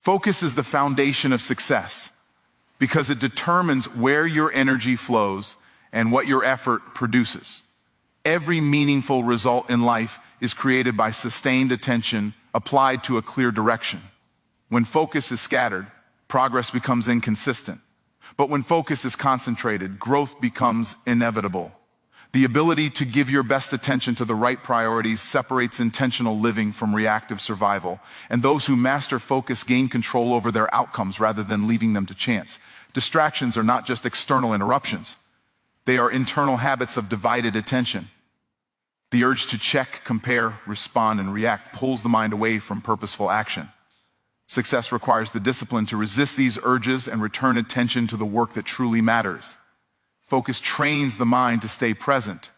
Focus is the foundation of success because it determines where your energy flows and what your effort produces. Every meaningful result in life is created by sustained attention applied to a clear direction. When focus is scattered, progress becomes inconsistent. But when focus is concentrated, growth becomes inevitable. The ability to give your best attention to the right priorities separates intentional living from reactive survival, and those who master focus gain control over their outcomes rather than leaving them to chance. Distractions are not just external interruptions. They are internal habits of divided attention. The urge to check, compare, respond, and react pulls the mind away from purposeful action. Success requires the discipline to resist these urges and return attention to the work that truly matters. Focus trains the mind to stay present,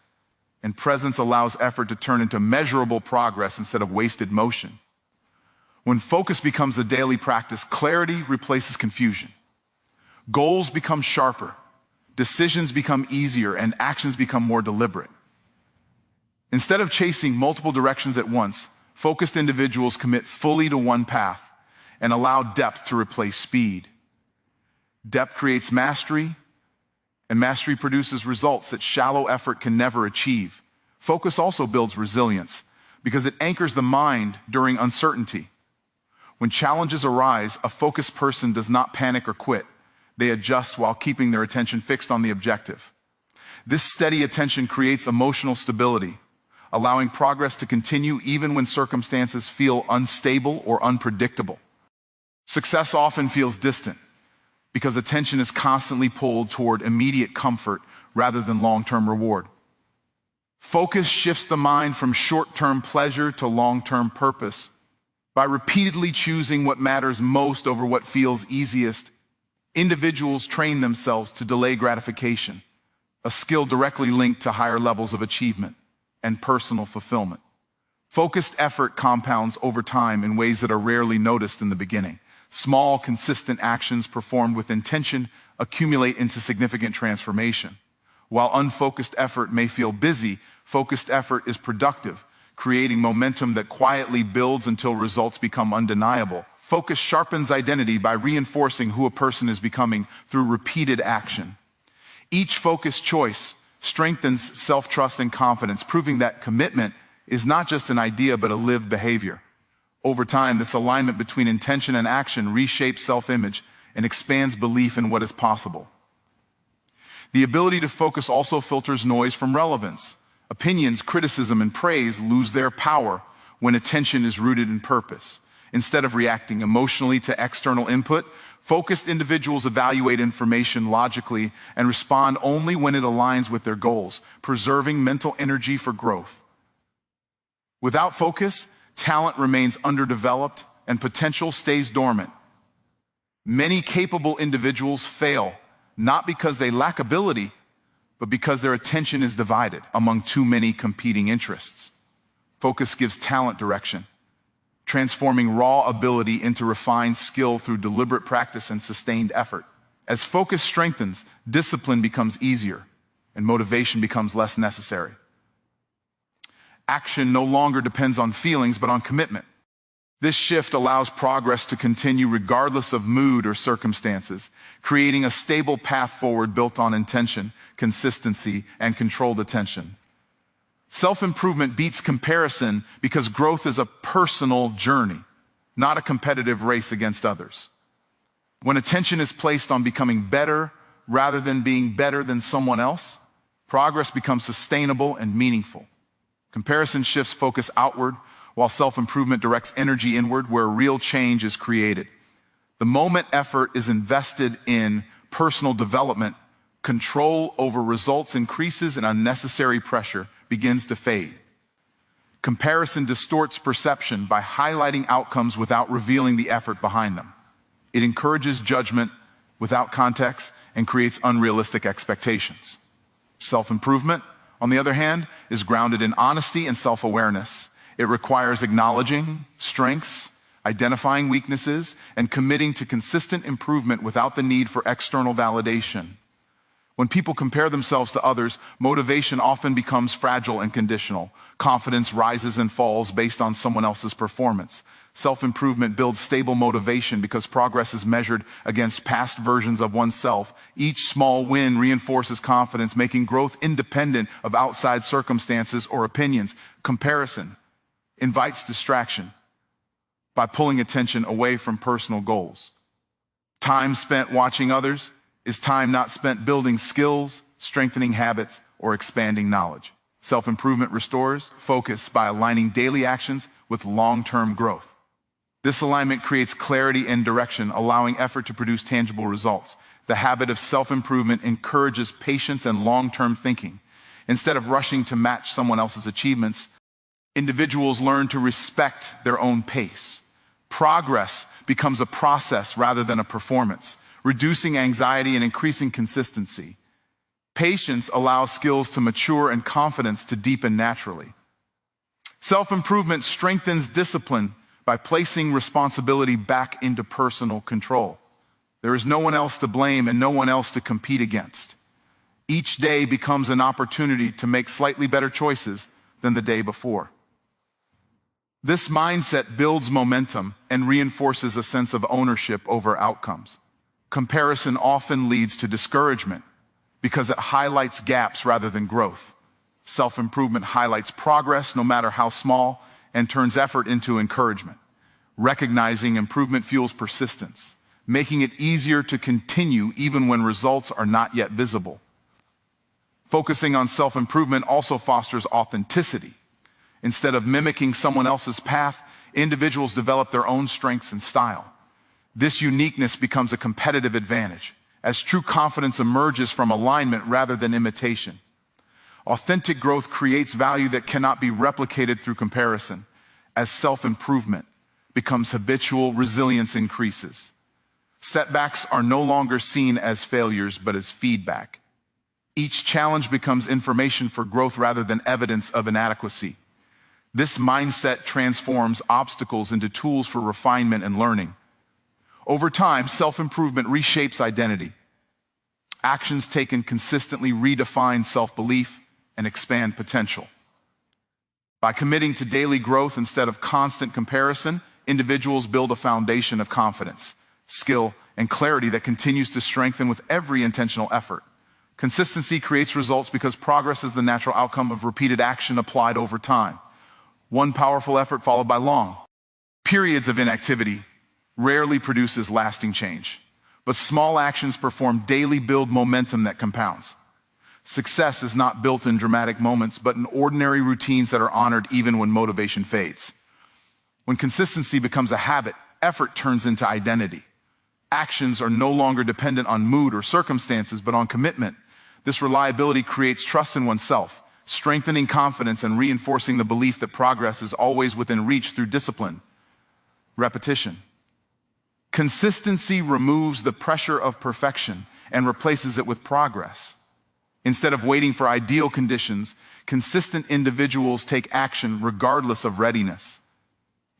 and presence allows effort to turn into measurable progress instead of wasted motion. When focus becomes a daily practice, clarity replaces confusion. Goals become sharper, decisions become easier, and actions become more deliberate. Instead of chasing multiple directions at once, focused individuals commit fully to one path and allow depth to replace speed. Depth creates mastery, and mastery produces results that shallow effort can never achieve. Focus also builds resilience because it anchors the mind during uncertainty. When challenges arise, a focused person does not panic or quit. They adjust while keeping their attention fixed on the objective. This steady attention creates emotional stability, allowing progress to continue even when circumstances feel unstable or unpredictable. Success often feels distant because attention is constantly pulled toward immediate comfort rather than long-term reward. Focus shifts the mind from short-term pleasure to long-term purpose. By repeatedly choosing what matters most over what feels easiest, individuals train themselves to delay gratification, a skill directly linked to higher levels of achievement and personal fulfillment. Focused effort compounds over time in ways that are rarely noticed in the beginning. Small, consistent actions performed with intention accumulate into significant transformation. While unfocused effort may feel busy, focused effort is productive, creating momentum that quietly builds until results become undeniable. Focus sharpens identity by reinforcing who a person is becoming through repeated action. Each focused choice strengthens self-trust and confidence, proving that commitment is not just an idea but a lived behavior. Over time, this alignment between intention and action reshapes self-image and expands belief in what is possible. The ability to focus also filters noise from relevance. Opinions, criticism, and praise lose their power when attention is rooted in purpose. Instead of reacting emotionally to external input, focused individuals evaluate information logically and respond only when it aligns with their goals, preserving mental energy for growth. Without focus, talent remains underdeveloped and potential stays dormant. Many capable individuals fail, not because they lack ability, but because their attention is divided among too many competing interests. Focus gives talent direction, transforming raw ability into refined skill through deliberate practice and sustained effort. As focus strengthens, discipline becomes easier and motivation becomes less necessary. Action no longer depends on feelings, but on commitment. This shift allows progress to continue regardless of mood or circumstances, creating a stable path forward built on intention, consistency, and controlled attention. Self-improvement beats comparison because growth is a personal journey, not a competitive race against others. When attention is placed on becoming better rather than being better than someone else, progress becomes sustainable and meaningful. Comparison shifts focus outward, while self-improvement directs energy inward, where real change is created. The moment effort is invested in personal development, control over results increases and unnecessary pressure begins to fade. Comparison distorts perception by highlighting outcomes without revealing the effort behind them. It encourages judgment without context and creates unrealistic expectations. Self-improvement, on the other hand, is grounded in honesty and self-awareness. It requires acknowledging strengths, identifying weaknesses, and committing to consistent improvement without the need for external validation. When people compare themselves to others, motivation often becomes fragile and conditional. Confidence rises and falls based on someone else's performance. Self-improvement builds stable motivation because progress is measured against past versions of oneself. Each small win reinforces confidence, making growth independent of outside circumstances or opinions. Comparison invites distraction by pulling attention away from personal goals. Time spent watching others is time not spent building skills, strengthening habits, or expanding knowledge. Self-improvement restores focus by aligning daily actions with long-term growth. This alignment creates clarity and direction, allowing effort to produce tangible results. The habit of self-improvement encourages patience and long-term thinking. Instead of rushing to match someone else's achievements, individuals learn to respect their own pace. Progress becomes a process rather than a performance, reducing anxiety and increasing consistency. Patience allows skills to mature and confidence to deepen naturally. Self-improvement strengthens discipline by placing responsibility back into personal control. There is no one else to blame and no one else to compete against. Each day becomes an opportunity to make slightly better choices than the day before. This mindset builds momentum and reinforces a sense of ownership over outcomes. Comparison often leads to discouragement because it highlights gaps rather than growth. Self-improvement highlights progress, no matter how small, and turns effort into encouragement. Recognizing improvement fuels persistence, making it easier to continue even when results are not yet visible. Focusing on self-improvement also fosters authenticity. Instead of mimicking someone else's path, individuals develop their own strengths and style. This uniqueness becomes a competitive advantage, as true confidence emerges from alignment rather than imitation. Authentic growth creates value that cannot be replicated through comparison. As self-improvement becomes habitual, resilience increases. Setbacks are no longer seen as failures, but as feedback. Each challenge becomes information for growth rather than evidence of inadequacy. This mindset transforms obstacles into tools for refinement and learning. Over time, self-improvement reshapes identity. Actions taken consistently redefine self-belief and expand potential. By committing to daily growth instead of constant comparison, individuals build a foundation of confidence, skill, and clarity that continues to strengthen with every intentional effort. Consistency creates results because progress is the natural outcome of repeated action applied over time. One powerful effort followed by long periods of inactivity rarely produces lasting change, but small actions performed daily build momentum that compounds. Success is not built in dramatic moments, but in ordinary routines that are honored even when motivation fades. When consistency becomes a habit, effort turns into identity. Actions are no longer dependent on mood or circumstances, but on commitment. This reliability creates trust in oneself, strengthening confidence and reinforcing the belief that progress is always within reach through discipline. Repetition. Consistency removes the pressure of perfection and replaces it with progress. Instead of waiting for ideal conditions, consistent individuals take action regardless of readiness.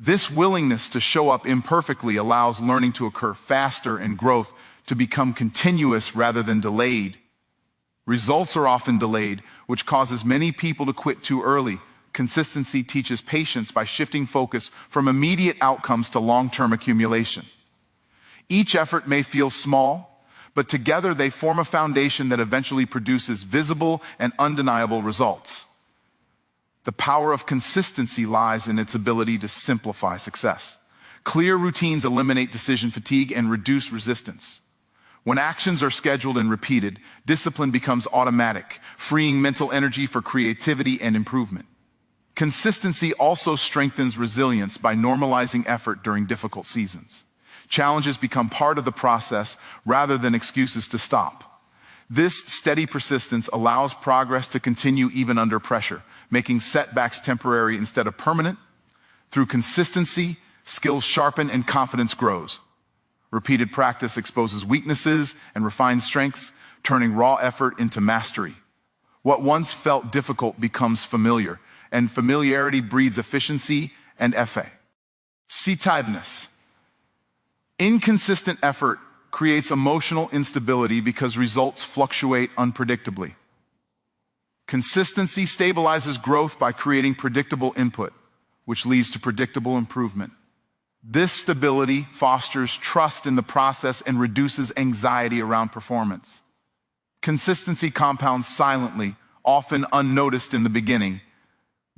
This willingness to show up imperfectly allows learning to occur faster and growth to become continuous rather than delayed. Results are often delayed, which causes many people to quit too early. Consistency teaches patience by shifting focus from immediate outcomes to long-term accumulation. Each effort may feel small, but together they form a foundation that eventually produces visible and undeniable results. The power of consistency lies in its ability to simplify success. Clear routines eliminate decision fatigue and reduce resistance. When actions are scheduled and repeated, discipline becomes automatic, freeing mental energy for creativity and improvement. Consistency also strengthens resilience by normalizing effort during difficult seasons. Challenges become part of the process rather than excuses to stop. This steady persistence allows progress to continue even under pressure, making setbacks temporary instead of permanent. Through consistency, skills sharpen and confidence grows. Repeated practice exposes weaknesses and refines strengths, turning raw effort into mastery. What once felt difficult becomes familiar, and familiarity breeds efficiency and effort. Inconsistent effort creates emotional instability because results fluctuate unpredictably. Consistency stabilizes growth by creating predictable input, which leads to predictable improvement. This stability fosters trust in the process and reduces anxiety around performance. Consistency compounds silently, often unnoticed in the beginning.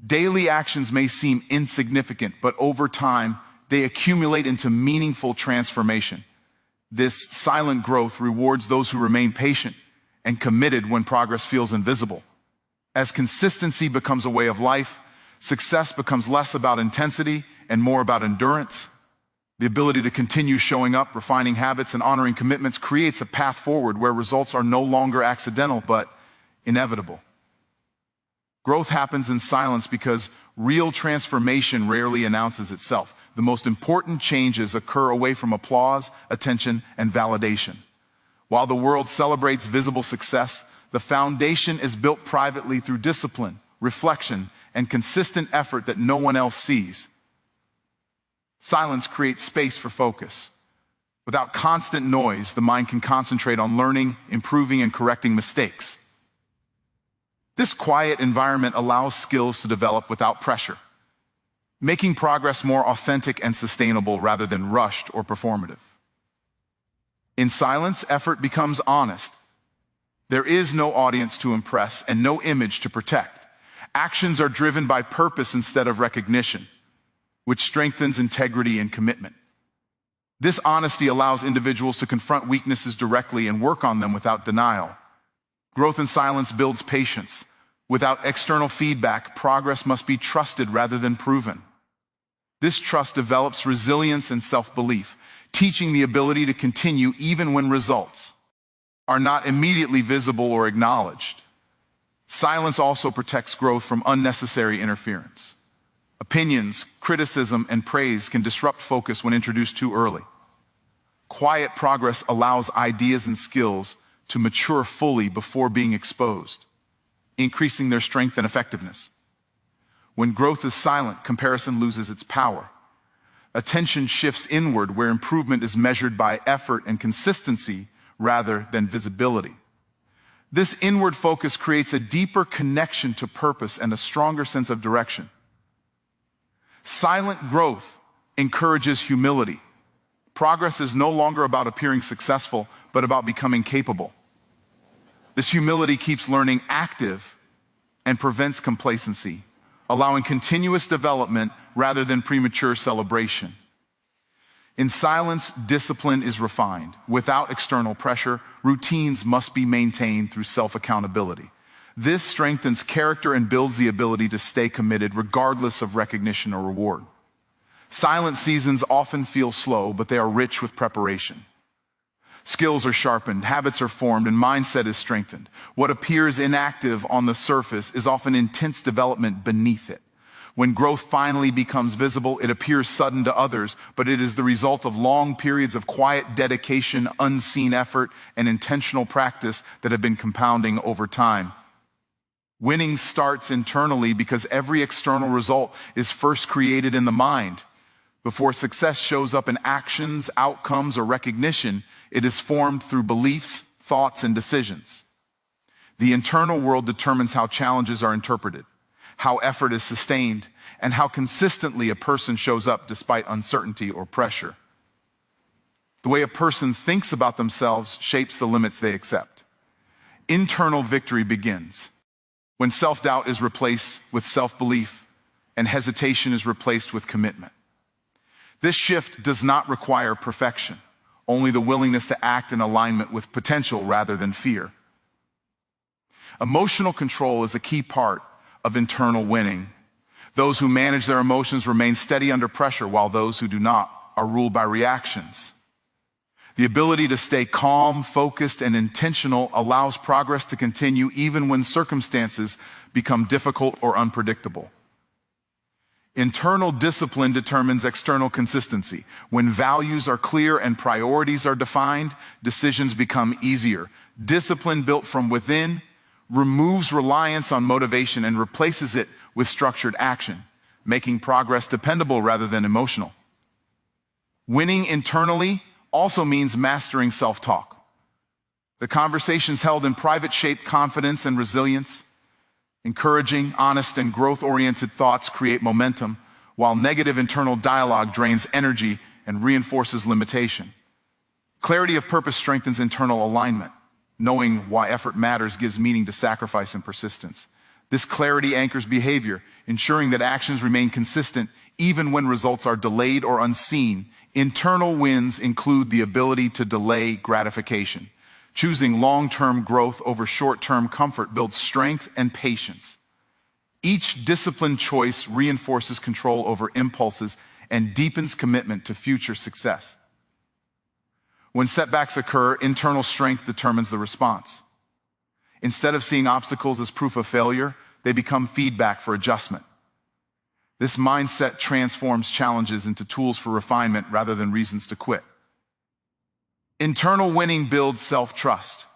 Daily actions may seem insignificant, but over time, they accumulate into meaningful transformation. This silent growth rewards those who remain patient and committed when progress feels invisible. As consistency becomes a way of life, success becomes less about intensity and more about endurance. The ability to continue showing up, refining habits, and honoring commitments creates a path forward where results are no longer accidental but inevitable. Growth happens in silence because real transformation rarely announces itself. The most important changes occur away from applause, attention, and validation. While the world celebrates visible success, the foundation is built privately through discipline, reflection, and consistent effort that no one else sees. Silence creates space for focus. Without constant noise, the mind can concentrate on learning, improving, and correcting mistakes. This quiet environment allows skills to develop without pressure, making progress more authentic and sustainable rather than rushed or performative. In silence, effort becomes honest. There is no audience to impress and no image to protect. Actions are driven by purpose instead of recognition, which strengthens integrity and commitment. This honesty allows individuals to confront weaknesses directly and work on them without denial. Growth in silence builds patience. Without external feedback, progress must be trusted rather than proven. This trust develops resilience and self-belief, teaching the ability to continue even when results are not immediately visible or acknowledged. Silence also protects growth from unnecessary interference. Opinions, criticism, and praise can disrupt focus when introduced too early. Quiet progress allows ideas and skills to mature fully before being exposed, increasing their strength and effectiveness. When growth is silent, comparison loses its power. Attention shifts inward, where improvement is measured by effort and consistency rather than visibility. This inward focus creates a deeper connection to purpose and a stronger sense of direction. Silent growth encourages humility. Progress is no longer about appearing successful, but about becoming capable. This humility keeps learning active and prevents complacency, allowing continuous development rather than premature celebration. In silence, discipline is refined. Without external pressure, routines must be maintained through self-accountability. This strengthens character and builds the ability to stay committed regardless of recognition or reward. Silent seasons often feel slow, but they are rich with preparation. Skills are sharpened, habits are formed, and mindset is strengthened. What appears inactive on the surface is often intense development beneath it. When growth finally becomes visible, it appears sudden to others, but it is the result of long periods of quiet dedication, unseen effort, and intentional practice that have been compounding over time. Winning starts internally because every external result is first created in the mind. Before success shows up in actions, outcomes, or recognition, it is formed through beliefs, thoughts, and decisions. The internal world determines how challenges are interpreted, how effort is sustained, and how consistently a person shows up despite uncertainty or pressure. The way a person thinks about themselves shapes the limits they accept. Internal victory begins when self-doubt is replaced with self-belief and hesitation is replaced with commitment. This shift does not require perfection, only the willingness to act in alignment with potential rather than fear. Emotional control is a key part of internal winning. Those who manage their emotions remain steady under pressure, while those who do not are ruled by reactions. The ability to stay calm, focused, and intentional allows progress to continue even when circumstances become difficult or unpredictable. Internal discipline determines external consistency. When values are clear and priorities are defined, decisions become easier. Discipline built from within removes reliance on motivation and replaces it with structured action, making progress dependable rather than emotional. Winning internally also means mastering self-talk. The conversations held in private shape confidence and resilience. Encouraging, honest, and growth-oriented thoughts create momentum, while negative internal dialogue drains energy and reinforces limitation. Clarity of purpose strengthens internal alignment. Knowing why effort matters gives meaning to sacrifice and persistence. This clarity anchors behavior, ensuring that actions remain consistent even when results are delayed or unseen. Internal wins include the ability to delay gratification. Choosing long-term growth over short-term comfort builds strength and patience. Each disciplined choice reinforces control over impulses and deepens commitment to future success. When setbacks occur, internal strength determines the response. Instead of seeing obstacles as proof of failure, they become feedback for adjustment. This mindset transforms challenges into tools for refinement rather than reasons to quit. Internal winning builds self-trust.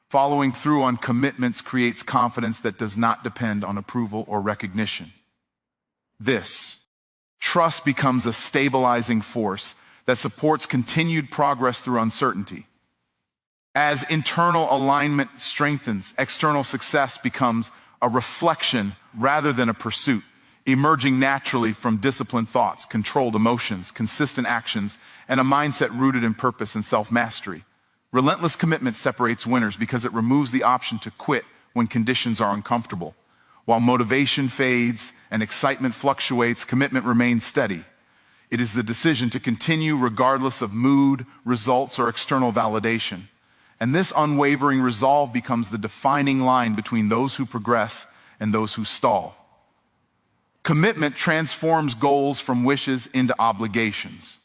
Following through on commitments creates confidence that does not depend on approval or recognition. This trust becomes a stabilizing force that supports continued progress through uncertainty. As internal alignment strengthens, external success becomes a reflection rather than a pursuit, emerging naturally from disciplined thoughts, controlled emotions, consistent actions, and a mindset rooted in purpose and self-mastery. Relentless commitment separates winners because it removes the option to quit when conditions are uncomfortable. While motivation fades and excitement fluctuates, commitment remains steady. It is the decision to continue regardless of mood, results, or external validation. And this unwavering resolve becomes the defining line between those who progress and those who stall. Commitment transforms goals from wishes into obligations.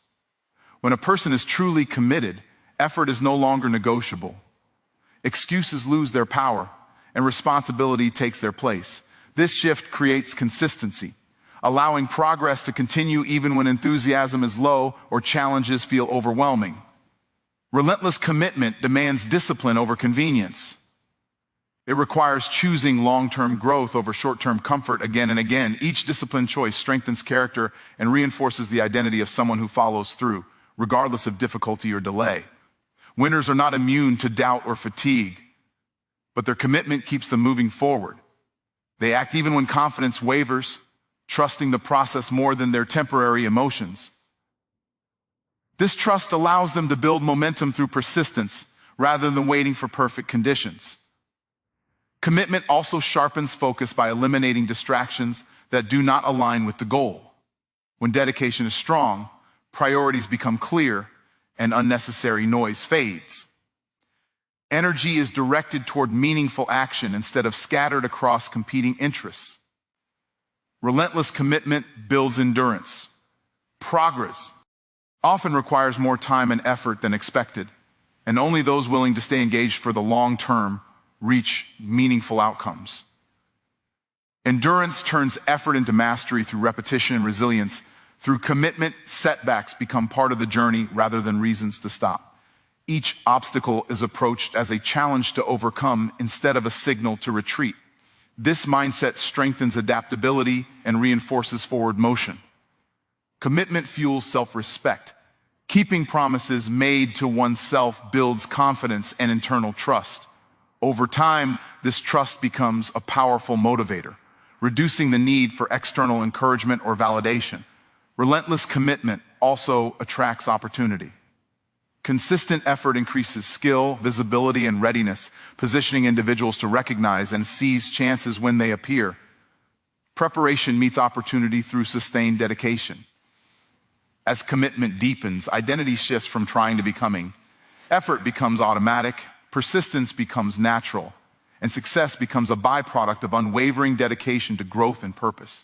When a person is truly committed, effort is no longer negotiable. Excuses lose their power, and responsibility takes their place. This shift creates consistency, allowing progress to continue even when enthusiasm is low or challenges feel overwhelming. Relentless commitment demands discipline over convenience. It requires choosing long-term growth over short-term comfort again and again. Each disciplined choice strengthens character and reinforces the identity of someone who follows through, regardless of difficulty or delay. Winners are not immune to doubt or fatigue, but their commitment keeps them moving forward. They act even when confidence wavers, trusting the process more than their temporary emotions. This trust allows them to build momentum through persistence rather than waiting for perfect conditions. Commitment also sharpens focus by eliminating distractions that do not align with the goal. When dedication is strong, priorities become clear and unnecessary noise fades. Energy is directed toward meaningful action instead of scattered across competing interests. Relentless commitment builds endurance. Progress often requires more time and effort than expected, and only those willing to stay engaged for the long term reach meaningful outcomes. Endurance turns effort into mastery through repetition and resilience. Through commitment, setbacks become part of the journey rather than reasons to stop. Each obstacle is approached as a challenge to overcome instead of a signal to retreat. This mindset strengthens adaptability and reinforces forward motion. Commitment fuels self-respect. Keeping promises made to oneself builds confidence and internal trust. Over time, this trust becomes a powerful motivator, reducing the need for external encouragement or validation. Relentless commitment also attracts opportunity. Consistent effort increases skill, visibility, and readiness, positioning individuals to recognize and seize chances when they appear. Preparation meets opportunity through sustained dedication. As commitment deepens, identity shifts from trying to becoming. Effort becomes automatic, persistence becomes natural, and success becomes a byproduct of unwavering dedication to growth and purpose.